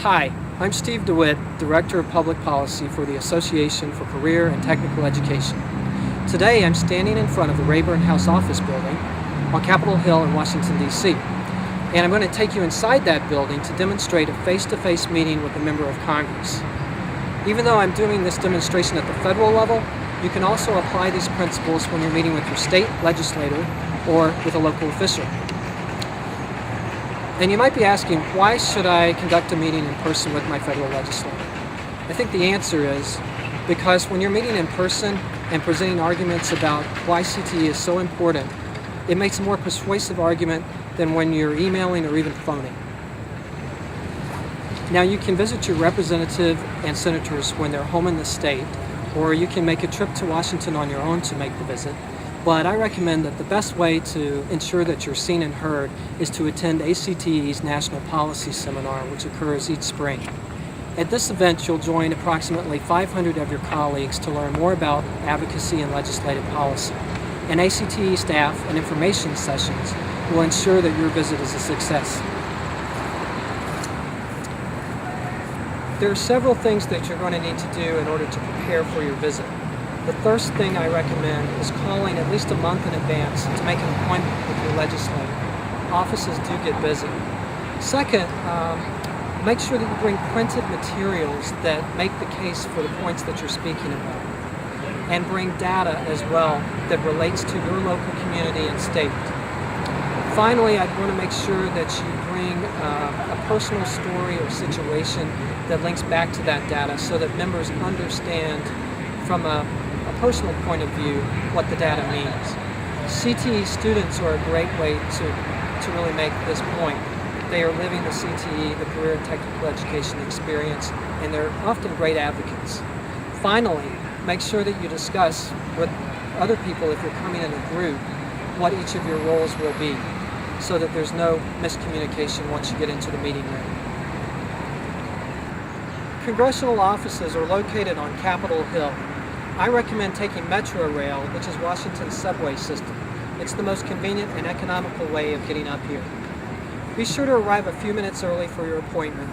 Hi, I'm Steve DeWitt, Director of Public Policy for the Association for Career and Technical Education. Today I'm standing in front of the Rayburn House Office Building on Capitol Hill in Washington, D.C. And I'm going to take you inside that building to demonstrate a face-to-face meeting with a member of Congress. Even though I'm doing this demonstration at the federal level, you can also apply these principles when you're meeting with your state legislator or with a local official. And you might be asking, why should I conduct a meeting in person with my federal legislator? I think the answer is because when you're meeting in person and presenting arguments about why CTE is so important, it makes a more persuasive argument than when you're emailing or even phoning. Now, you can visit your representative and senators when they're home in the state, or you can make a trip to Washington on your own to make the visit. But I recommend that the best way to ensure that you're seen and heard is to attend ACTE's National Policy Seminar, which occurs each spring. At this event, you'll join approximately 500 of your colleagues to learn more about advocacy and legislative policy. And ACTE staff and information sessions will ensure that your visit is a success. There are several things that you're going to need to do in order to prepare for your visit. The first thing I recommend is calling at least a month in advance to make an appointment with your legislator. Offices do get busy. Second, make sure that you bring printed materials that make the case for the points that you're speaking about. And bring data as well that relates to your local community and state. Finally, I'd want to make sure that you bring a personal story or situation that links back to that data so that members understand from a personal point of view what the data means. CTE students are a great way to really make this point. They are living the CTE, the Career and Technical Education experience, and they're often great advocates. Finally, make sure that you discuss with other people, if you're coming in a group, what each of your roles will be, so that there's no miscommunication once you get into the meeting room. Congressional offices are located on Capitol Hill. I recommend taking Metro Rail, which is Washington's subway system. It's the most convenient and economical way of getting up here. Be sure to arrive a few minutes early for your appointment,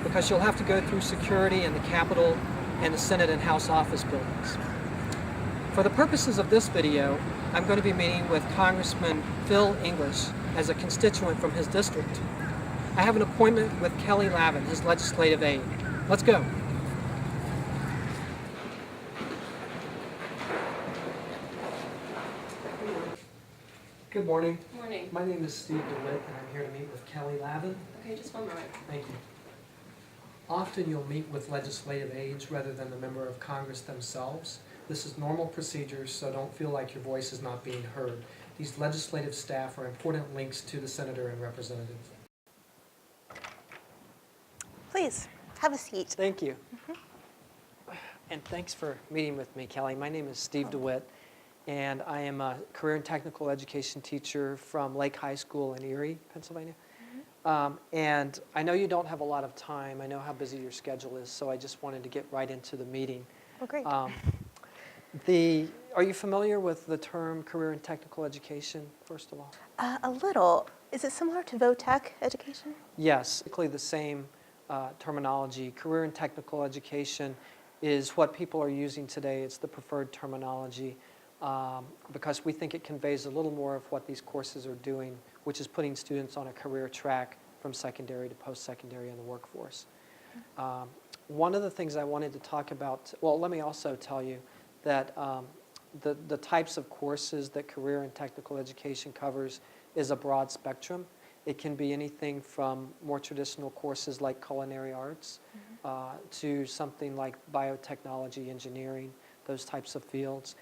because you'll have to go through security in the Capitol and the Senate and House office buildings. For the purposes of this video, I'm going to be meeting with Congressman Phil English as a constituent from his district. I have an appointment with Kelly Lavin, his legislative aide. Let's go. Good morning. Good morning. My name is Steve DeWitt, and I'm here to meet with Kelly Lavin. Okay, just one moment. Thank you. Often you'll meet with legislative aides rather than the member of Congress themselves. This is normal procedure, so don't feel like your voice is not being heard. These legislative staff are important links to the senator and representative. Please, have a seat. Thank you. And thanks for meeting with me, Kelly. My name is Steve DeWitt, and I am a career and technical education teacher from Lake High School in Erie, Pennsylvania. And I know you don't have a lot of time. I know how busy your schedule is, so I just wanted to get right into the meeting. Oh, great. Are you familiar with the term career and technical education, first of all? A little. Is it similar to VOTech education? Yes, basically the same terminology. Career and technical education is what people are using today. It's the preferred terminology because we think it conveys a little more of what these courses are doing, which is putting students on a career track from secondary to post-secondary in the workforce. One of the things I wanted to talk about, well, let me also tell you that the types of courses that career and technical education covers is a broad spectrum. It can be anything from more traditional courses like culinary arts to something like biotechnology, engineering, those types of fields.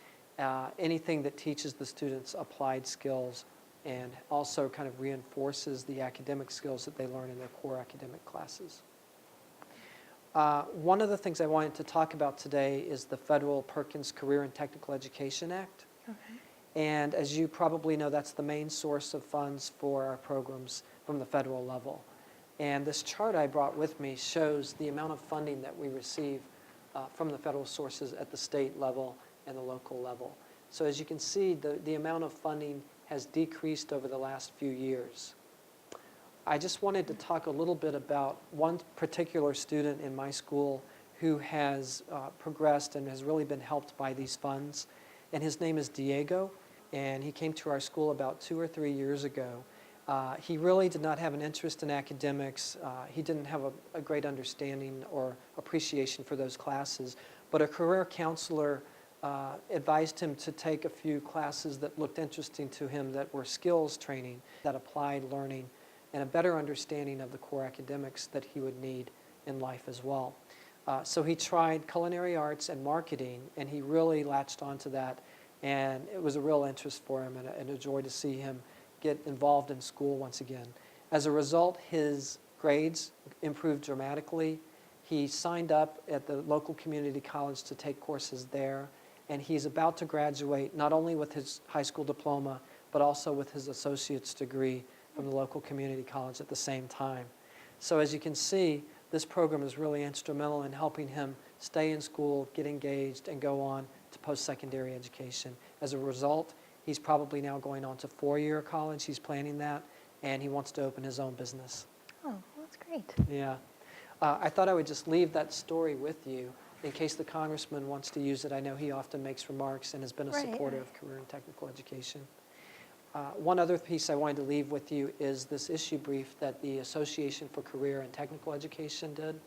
Anything that teaches the students applied skills and also kind of reinforces the academic skills that they learn in their core academic classes. One of the things I wanted to talk about today is the Federal Perkins Career and Technical Education Act. Okay. And as you probably know, that's the main source of funds for our programs from the federal level. And this chart I brought with me shows the amount of funding that we receive from the federal sources at the state level and the local level. So as you can see, the amount of funding has decreased over the last few years. I just wanted to talk a little bit about one particular student in my school who has progressed and has really been helped by these funds. And his name is Diego, and he came to our school about 2 or 3 years ago. He really did not have an interest in academics. He didn't have a great understanding or appreciation for those classes. But a career counselor advised him to take a few classes that looked interesting to him, that were skills training, that applied learning, and a better understanding of the core academics that he would need in life as well. So he tried culinary arts and marketing, and he really latched onto that, and it was a real interest for him and a joy to see him get involved in school once again. As a result, his grades improved dramatically. He signed up at the local community college to take courses there, and he's about to graduate not only with his high school diploma, but also with his associate's degree from the local community college at the same time. So as you can see, this program is really instrumental in helping him stay in school, get engaged, and go on to post-secondary education. As a result, he's probably now going on to 4-year college. He's planning that, and he wants to open his own business. Oh, well, that's great. Yeah. I thought I would just leave that story with you in case the congressman wants to use it. I know he often makes remarks and has been a supporter of career and technical education. One other piece I wanted to leave with you is this issue brief that the Association for Career and Technical Education did,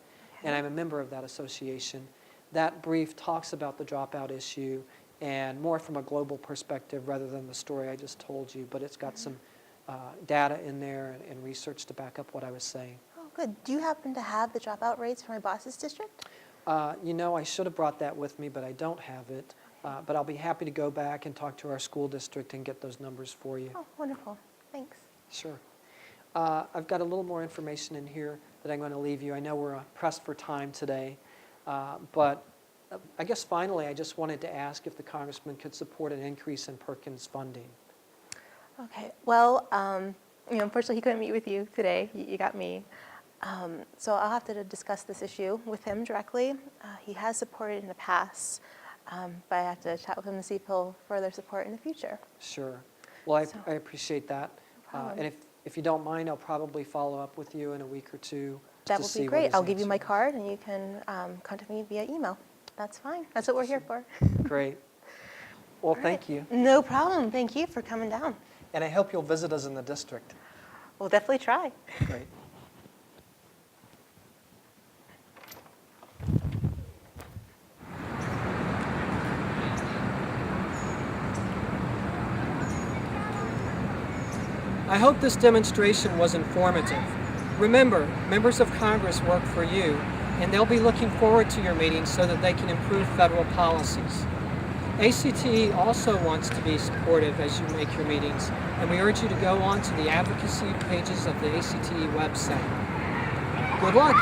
and I'm a member of that association. That brief talks about the dropout issue and more from a global perspective rather than the story I just told you, but it's got some data in there and research to back up what I was saying. Oh, good. Do you happen to have the dropout rates for my boss's district? You know, I should have brought that with me, but I don't have it. But I'll be happy to go back and talk to our school district and get those numbers for you. Oh, wonderful. Thanks. Sure. I've got a little more information in here that I'm going to leave you. I know we're pressed for time today, but I guess finally I just wanted to ask if the congressman could support an increase in Perkins funding. Okay. Well, unfortunately he couldn't meet with you today. You got me. So I'll have to discuss this issue with him directly. He has supported in the past. But I have to chat with him to see if he'll further support in the future. Sure. Well, I appreciate that. And if you don't mind, I'll probably follow up with you in a week or two. That would be great. I'll give you my card, and you can contact me via email. That's fine. That's what we're here for. Great. Well, thank you. No problem. Thank you for coming down. And I hope you'll visit us in the district. We'll definitely try. Great. I hope this demonstration was informative. Remember, members of Congress work for you, and they'll be looking forward to your meetings so that they can improve federal policies. ACTE also wants to be supportive as you make your meetings, and we urge you to go on to the advocacy pages of the ACTE website. Good luck!